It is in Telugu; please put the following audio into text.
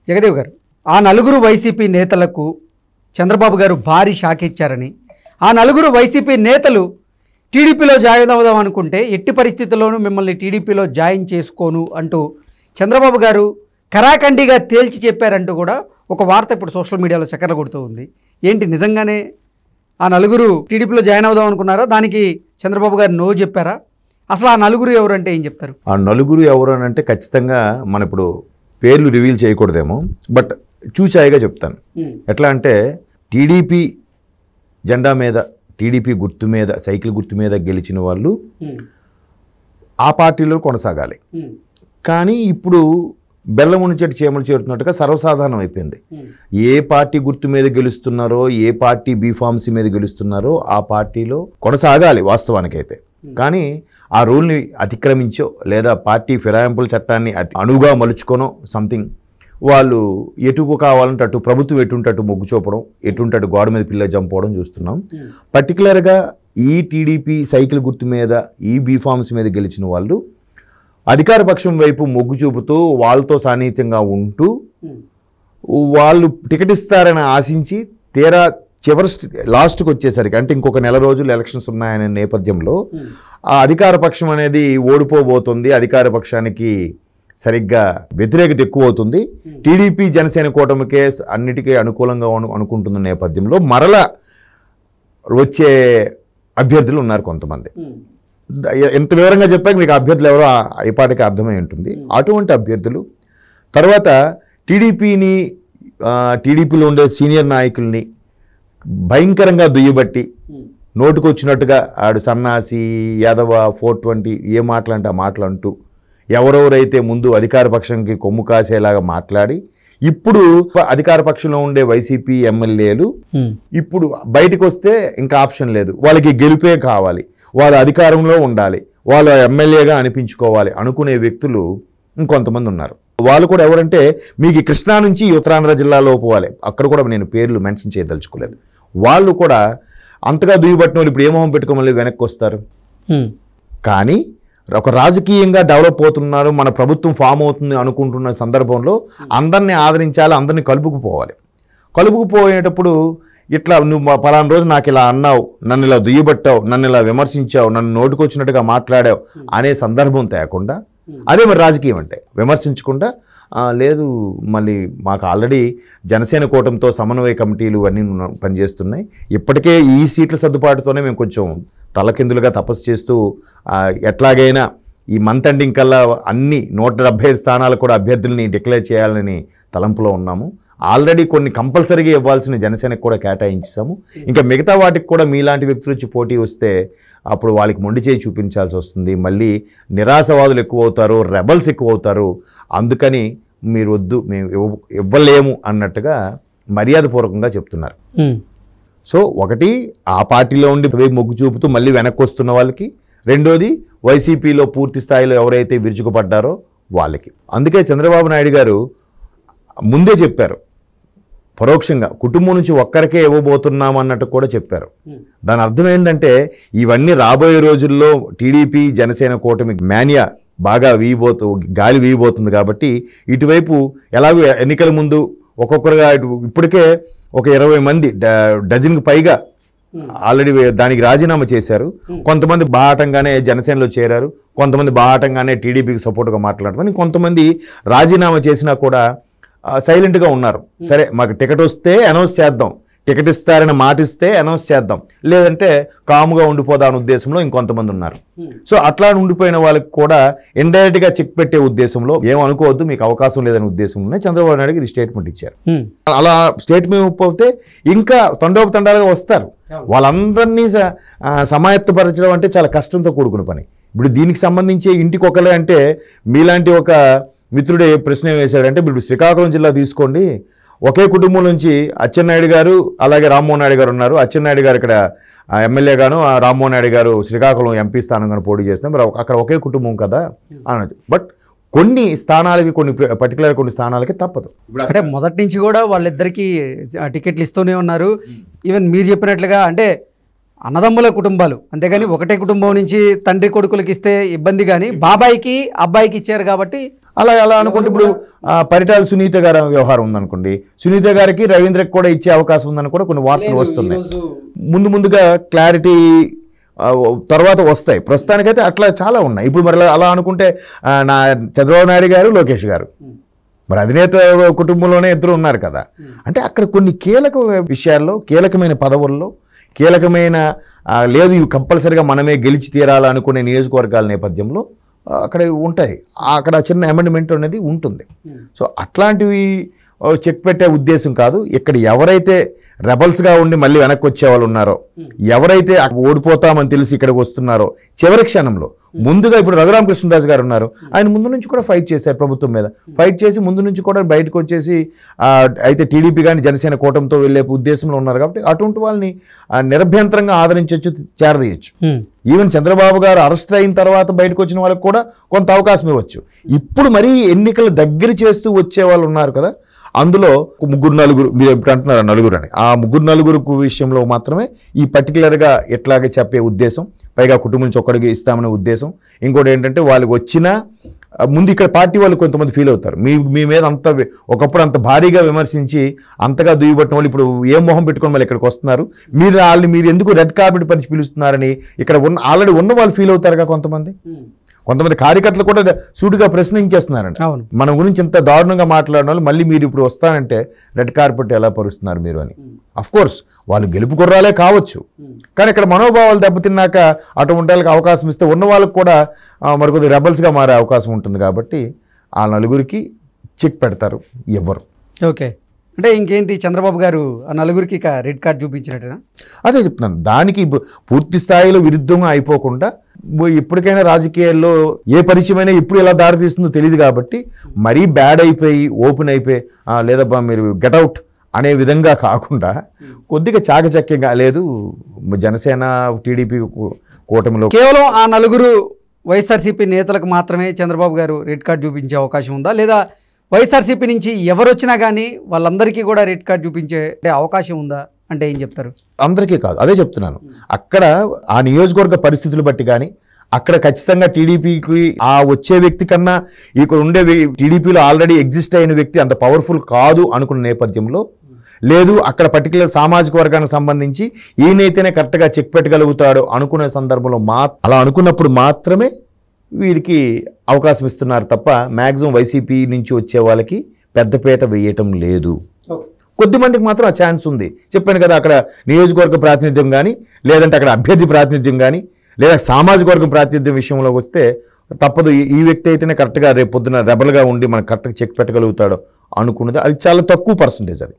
జగదేవ్ గారు, ఆ నలుగురు వైసీపీ నేతలకు చంద్రబాబు గారు భారీ షాక్ ఇచ్చారని, ఆ నలుగురు వైసీపీ నేతలు టీడీపీలో జాయిన్ అవుదాం అనుకుంటే ఎట్టి పరిస్థితుల్లోనూ మిమ్మల్ని టీడీపీలో జాయిన్ చేసుకోను అంటూ చంద్రబాబు గారు కరాఖండిగా తేల్చి చెప్పారంటూ కూడా ఒక వార్త ఇప్పుడు సోషల్ మీడియాలో చక్కర్లు కొడుతూ ఉంది. ఏంటి నిజంగానే ఆ నలుగురు టీడీపీలో జాయిన్ అవుదాం అనుకున్నారా? దానికి చంద్రబాబు గారు నో చెప్పారా? అసలు ఆ నలుగురు ఎవరు అంటే ఏం చెప్తారు? ఆ నలుగురు ఎవరు అని అంటే ఖచ్చితంగా మన ఇప్పుడు పేర్లు రివీల్ చేయకూడదేమో, బట్ చూచాయిగా చెప్తాను. ఎట్లా అంటే టీడీపీ జెండా మీద, టీడీపీ గుర్తు మీద, సైకిల్ గుర్తు మీద గెలిచిన వాళ్ళు ఆ పార్టీలో కొనసాగాలి. కానీ ఇప్పుడు బెల్లం మునిచెట్టు చేమలు చేరుతున్నట్టుగా సర్వసాధారణం అయిపోయింది. ఏ పార్టీ గుర్తు మీద గెలుస్తున్నారో, ఏ పార్టీ బీఫార్మసీ మీద గెలుస్తున్నారో ఆ పార్టీలో కొనసాగాలి వాస్తవానికైతే. కానీ ఆ రూల్ని అతిక్రమించో లేదా పార్టీ ఫిరాయింపుల చట్టాన్ని అణువుగా మలుచుకొనో సంథింగ్ వాళ్ళు ఎటుకు కావాలంటే అటు ప్రభుత్వం ఎటుంటే అటు మొగ్గు చూపడం, ఎటుంటే అటు గోడ మీద పిల్ల చంపడం చూస్తున్నాం. పర్టికులర్గా ఈ టీడీపీ సైకిల్ గుర్తు మీద, ఈ బీఫార్మసీ మీద గెలిచిన వాళ్ళు అధికార పక్షం వైపు మొగ్గు చూపుతూ వాళ్ళతో సాన్నిహిత్యంగా ఉంటూ వాళ్ళు టికెట్ ఇస్తారని ఆశించి తీరా చివరి లాస్ట్కి వచ్చేసరికి, అంటే ఇంకొక నెల రోజులు ఎలక్షన్స్ ఉన్నాయనే నేపథ్యంలో ఆ అధికార పక్షం అనేది ఓడిపోబోతుంది, అధికార పక్షానికి సరిగ్గా వ్యతిరేకత ఎక్కువ అవుతుంది, టీడీపీ జనసేన కూటమికే అన్నిటికీ అనుకూలంగా అనుకుంటున్న నేపథ్యంలో మరల వచ్చే అభ్యర్థులు ఉన్నారు కొంతమంది. ఎంత వివరంగా చెప్పాక మీకు అభ్యర్థులు ఎవరో ఈ పాటికి అర్థమై ఉంటుంది. అటువంటి అభ్యర్థులు తర్వాత టీడీపీలో ఉండే సీనియర్ నాయకుల్ని భయంకరంగా దుయ్యబట్టి నోటుకొచ్చినట్టుగా ఆడు సన్నాసి, యాదవ, 420 ఏ మాటలంటే ఆ మాటలు అంటూ ఎవరెవరైతే ముందు అధికార పక్షంకి కొమ్ము కాసేలాగా మాట్లాడి ఇప్పుడు అధికార పక్షంలో ఉండే వైసీపీ ఎమ్మెల్యేలు ఇప్పుడు బయటకు వస్తే ఇంకా ఆప్షన్ లేదు, వాళ్ళకి గెలుపే కావాలి, వాళ్ళు అధికారంలో ఉండాలి, వాళ్ళు ఎమ్మెల్యేగా అనిపించుకోవాలి అనుకునే వ్యక్తులు ఇంకొంతమంది ఉన్నారు. వాళ్ళు కూడా ఎవరంటే మీకు కృష్ణా నుంచి ఉత్తరాంధ్ర జిల్లాలో పోవాలి, అక్కడ కూడా నేను పేర్లు మెన్షన్ చేయదలుచుకోలేదు. వాళ్ళు కూడా అంతగా దుయ్యబట్టిన వాళ్ళు ఇప్పుడు ఏమోహం పెట్టుకోమని వెనక్కి వస్తారు. కానీ ఒక రాజకీయంగా డెవలప్ అవుతున్నారు, మన ప్రభుత్వం ఫామ్ అవుతుంది అనుకుంటున్న సందర్భంలో అందరినీ ఆదరించాలి, అందరినీ కలుపుకుపోవాలి. కలుపుకుపోయేటప్పుడు ఇట్లా నువ్వు పలానా రోజు నాకు ఇలా అన్నావు, నన్ను ఇలా దుయ్యబట్టావు, నన్ను ఇలా విమర్శించావు, నన్ను నోటుకొచ్చినట్టుగా మాట్లాడావు అనే సందర్భం తేకుండా, అదే మరి రాజకీయం అంటే విమర్శించకుండా లేదు మళ్ళీ మాకు ఆల్రెడీ జనసేన కూటమితో సమన్వయ కమిటీలు అన్నీ పనిచేస్తున్నాయి, ఇప్పటికే ఈ సీట్ల సర్దుబాటుతోనే మేము కొంచెం తలకిందులుగా తపస్సు చేస్తూ ఎట్లాగైనా ఈ మంత్ ఎండింగ్ కల్లా అన్ని 175 స్థానాలు కూడా అభ్యర్థుల్ని డిక్లేర్ చేయాలని తలంపులో ఉన్నాము. ఆల్రెడీ కొన్ని కంపల్సరీగా ఇవ్వాల్సిన జనసేనకు కూడా కేటాయించాము. ఇంకా మిగతా వాటికి కూడా మీలాంటి వ్యక్తులు వచ్చి పోటీ వస్తే అప్పుడు వాళ్ళకి మొండి చేయి చూపించాల్సి వస్తుంది, మళ్ళీ నిరాశవాదులు ఎక్కువ అవుతారు, రెబల్స్ ఎక్కువ అవుతారు, అందుకని మీరు వద్దు, మేము ఇవ్వలేము అన్నట్టుగా మర్యాదపూర్వకంగా చెప్తున్నారు. సో ఒకటి ఆ పార్టీలో ఉండి మొగ్గు చూపుతూ మళ్ళీ వెనక్కి వస్తున్న వాళ్ళకి, రెండోది వైసీపీలో పూర్తి స్థాయిలో ఎవరైతే విరుచుకుపడ్డారో వాళ్ళకి. అందుకే చంద్రబాబు నాయుడు గారు ముందే చెప్పారు, పరోక్షంగా కుటుంబం నుంచి ఒక్కరికే ఇవ్వబోతున్నాం అన్నట్టు కూడా చెప్పారు. దాని అర్థం ఏంటంటే ఇవన్నీ రాబోయే రోజుల్లో టీడీపీ జనసేన కూటమి మేనియా బాగా గాలి వీయబోతుంది కాబట్టి ఇటువైపు ఎలాగో ఎన్నికల ముందు ఒక్కొక్కరుగా ఇప్పటికే ఒక 20 మంది డజన్కి పైగా ఆల్రెడీ దానికి రాజీనామా చేశారు. కొంతమంది బాహాటంగానే జనసేనలో చేరారు, కొంతమంది బాహాటంగానే టీడీపీకి సపోర్ట్గా మాట్లాడుతున్నారు, కొంతమంది రాజీనామా చేసినా కూడా సైలెంట్గా ఉన్నారు. సరే మాకు టికెట్ వస్తే అనౌన్స్ చేద్దాం, టికెట్ ఇస్తారని మాట ఇస్తే అనౌన్స్ చేద్దాం, లేదంటే కాముగా ఉండిపోదా అనే ఉద్దేశంలో ఇంకొంతమంది ఉన్నారు. సో అట్లా ఉండిపోయిన వాళ్ళకి కూడా ఇండైరెక్ట్గా చెక్ పెట్టే ఉద్దేశంలో ఏమనుకోవద్దు, మీకు అవకాశం లేదనే ఉద్దేశంలోనే చంద్రబాబు నాయుడు గారు స్టేట్మెంట్ ఇచ్చారు. అలా స్టేట్మెంట్ పోతే ఇంకా తండోపతండాలుగా వస్తారు. వాళ్ళందరినీ సమాయత్తపరచడం అంటే చాలా కష్టంతో కూడుకున్న పని. ఇప్పుడు దీనికి సంబంధించి ఇంటికి ఒకలే అంటే మీలాంటి ఒక మిత్రుడే ప్రశ్న వేశాడంటే, ఇప్పుడు శ్రీకాకుళం జిల్లా తీసుకోండి, ఒకే కుటుంబం నుంచి అచ్చెన్నాయుడు గారు అలాగే రామ్మోహన్ నాయుడు గారు ఉన్నారు. అచ్చెన్నాయుడు గారు ఇక్కడ ఎమ్మెల్యేగాను, రామ్మోహన్ నాయుడు గారు శ్రీకాకుళం ఎంపీ స్థానంగాను పోటీ చేస్తాం, మరి అక్కడ ఒకే కుటుంబం కదా అన్నది. బట్ కొన్ని స్థానాలకి పర్టికులర్ కొన్ని స్థానాలకి తప్పదు. అంటే మొదటి నుంచి కూడా వాళ్ళిద్దరికీ టికెట్లు ఇస్తూనే ఉన్నారు. ఈవెన్ మీరు చెప్పినట్లుగా అంటే అన్నదమ్ముల కుటుంబాలు, అంతేగాని ఒకటే కుటుంబం నుంచి తండ్రి కొడుకులకి ఇస్తే ఇబ్బంది, కానీ బాబాయికి అబ్బాయికి ఇచ్చారు కాబట్టి అలా అలా అనుకుంటే ఇప్పుడు పరిటాల సునీత గారి వ్యవహారం ఉందనుకోండి, సునీత గారికి రవీంద్రకి కూడా ఇచ్చే అవకాశం ఉందని కూడా కొన్ని వార్తలు వస్తున్నాయి. ముందుగా క్లారిటీ తర్వాత వస్తాయి. ప్రస్తుతానికైతే అట్లా చాలా ఉన్నాయి. ఇప్పుడు మరి అలా అనుకుంటే నా చంద్రబాబు నాయుడు గారు, లోకేష్ గారు మరి అధినేత కుటుంబంలోనే ఇద్దరు ఉన్నారు కదా. అంటే అక్కడ కొన్ని కీలక విషయాల్లో, కీలకమైన పదవుల్లో, కీలకమైన లేదు ఇవి కంపల్సరిగా మనమే గెలిచి తీరాలనుకునే నియోజకవర్గాల నేపథ్యంలో అక్కడ ఉంటాయి. అక్కడ చిన్న అమెండ్మెంట్ అనేది ఉంటుంది. సో అట్లాంటివి చెక్ పెట్టే ఉద్దేశం కాదు. ఇక్కడ ఎవరైతే రెబల్స్గా ఉండి మళ్ళీ వెనక్కి వచ్చేవాళ్ళు ఉన్నారో, ఎవరైతే ఓడిపోతామని తెలిసి ఇక్కడికి వస్తున్నారో చివరి క్షణంలో ముందుగా ఇప్పుడు రఘురామకృష్ణరాజు గారు ఉన్నారు, ఆయన ముందు నుంచి కూడా ఫైట్ చేశారు ప్రభుత్వం మీద. ఫైట్ చేసి ముందు నుంచి కూడా బయటకు వచ్చేసి అయితే టీడీపీ కానీ జనసేన కూటమితో వెళ్ళే ఉద్దేశంలో ఉన్నారు. కాబట్టి అటువంటి వాళ్ళని నిరభ్యంతరంగా ఆదరించవచ్చు, చేరదీయచ్చు. ఈవెన్ చంద్రబాబు గారు అరెస్ట్ అయిన తర్వాత బయటకు వచ్చిన వాళ్ళకి కూడా కొంత అవకాశం ఇవ్వచ్చు. ఇప్పుడు మరీ ఎన్నికలు దగ్గర చేస్తూ వచ్చే వాళ్ళు ఉన్నారు కదా, అందులో 3-4 మీరు ఎప్పుడు అంటున్నారు నలుగురు అని, ఆ 3-4 విషయంలో మాత్రమే ఈ పర్టికులర్గా ఎట్లాగే చెప్పే ఉద్దేశం, పైగా కుటుంబం నుంచి ఒక్కడికి ఇస్తామనే ఉద్దేశం. ఇంకోటి ఏంటంటే వాళ్ళకి వచ్చిన ముందు ఇక్కడ పార్టీ వాళ్ళు కొంతమంది ఫీల్ అవుతారు, మీ మీద అంత ఒకప్పుడు అంత భారీగా విమర్శించి అంతగా దుయ్యబట్టిన వాళ్ళు ఇప్పుడు ఏం మొహం పెట్టుకొని మళ్ళీ ఇక్కడికి వస్తున్నారు, మీరు ఎందుకు రెడ్ కార్పెట్ పరిచి పిలుస్తున్నారని ఇక్కడ ఆల్రెడీ ఉన్న వాళ్ళు ఫీల్ అవుతారుగా. కొంతమంది కార్యకర్తలు కూడా సూటిగా ప్రశ్నించేస్తున్నారండి, మన గురించి ఇంత దారుణంగా మాట్లాడిన వాళ్ళు మళ్ళీ మీరు ఇప్పుడు వస్తానంటే రెడ్ కార్పెట్ ఎలా పరుస్తున్నారు మీరు అని. కోర్స్ వాళ్ళు గెలుపు కుర్రాలే కావచ్చు, కానీ ఇక్కడ మనోభావాలు దెబ్బతిన్నాక అటువంటి వాళ్ళకి అవకాశం ఇస్తే ఉన్న వాళ్ళకి కూడా మరికొద్ది రెబల్స్గా మారే అవకాశం ఉంటుంది. కాబట్టి ఆ నలుగురికి చెక్ పెడతారు ఎవ్వరు. ఓకే, అంటే ఇంకేంటి చంద్రబాబు గారు ఆ నలుగురికి రెడ్ కార్డ్ చూపించినట్టేనా? అదే చెప్తున్నాను, దానికి పూర్తి స్థాయిలో విరుద్ధంగా అయిపోకుండా ఇప్పటికైనా రాజకీయాల్లో ఏ పరిచయమైనా ఎప్పుడు ఎలా దారి తీస్తుందో తెలియదు. కాబట్టి మరీ బ్యాడ్ అయిపోయి ఓపెన్ అయిపోయి లేదబ్బా మీరు గెట్అవుట్ అనే విధంగా కాకుండా కొద్దిగా చాకచక్యంగా లేదు జనసేన టీడీపీ కూటమిలో కేవలం ఆ నలుగురు వైఎస్ఆర్సీపీ నేతలకు మాత్రమే చంద్రబాబు గారు రెడ్ కార్డ్ చూపించే అవకాశం ఉందా, లేదా వైఎస్ఆర్సీపీ నుంచి ఎవరు వచ్చినా కానీ వాళ్ళందరికీ కూడా రెడ్ కార్డ్ చూపించే అవకాశం ఉందా అంటే ఏం చెప్తారు? అందరికీ కాదు, అదే చెప్తున్నాను. అక్కడ ఆ నియోజకవర్గ పరిస్థితులు బట్టి కానీ అక్కడ ఖచ్చితంగా టీడీపీకి ఆ వచ్చే వ్యక్తి కన్నా ఇక్కడ ఉండే టీడీపీలో ఆల్రెడీ ఎగ్జిస్ట్ అయిన వ్యక్తి అంత పవర్ఫుల్ కాదు అనుకున్న నేపథ్యంలో, లేదు అక్కడ పర్టికులర్ సామాజిక వర్గానికి సంబంధించి ఈయనైతేనే కరెక్ట్గా చెక్ పెట్టగలుగుతాడు అనుకునే సందర్భంలో అలా అనుకున్నప్పుడు మాత్రమే వీరికి అవకాశం ఇస్తున్నారు తప్ప మ్యాక్సిమం వైసీపీ నుంచి వచ్చే వాళ్ళకి పెద్దపీట వేయటం లేదు. కొద్దిమందికి మాత్రం ఆ ఛాన్స్ ఉంది. చెప్పాను కదా, అక్కడ నియోజకవర్గ ప్రాతినిధ్యం కానీ లేదంటే అక్కడ అభ్యర్థి ప్రాతినిధ్యం కానీ లేదా సామాజిక వర్గం ప్రాతినిధ్యం విషయంలో వస్తే తప్పదు, ఈ వ్యక్తి అయితేనే కరెక్ట్గా రేపు పొద్దున రెబల్గా ఉండి మనకు కరెక్ట్గా చెక్ పెట్టగలుగుతాడు అనుకున్నది. అది చాలా తక్కువ పర్సంటేజ్ అది.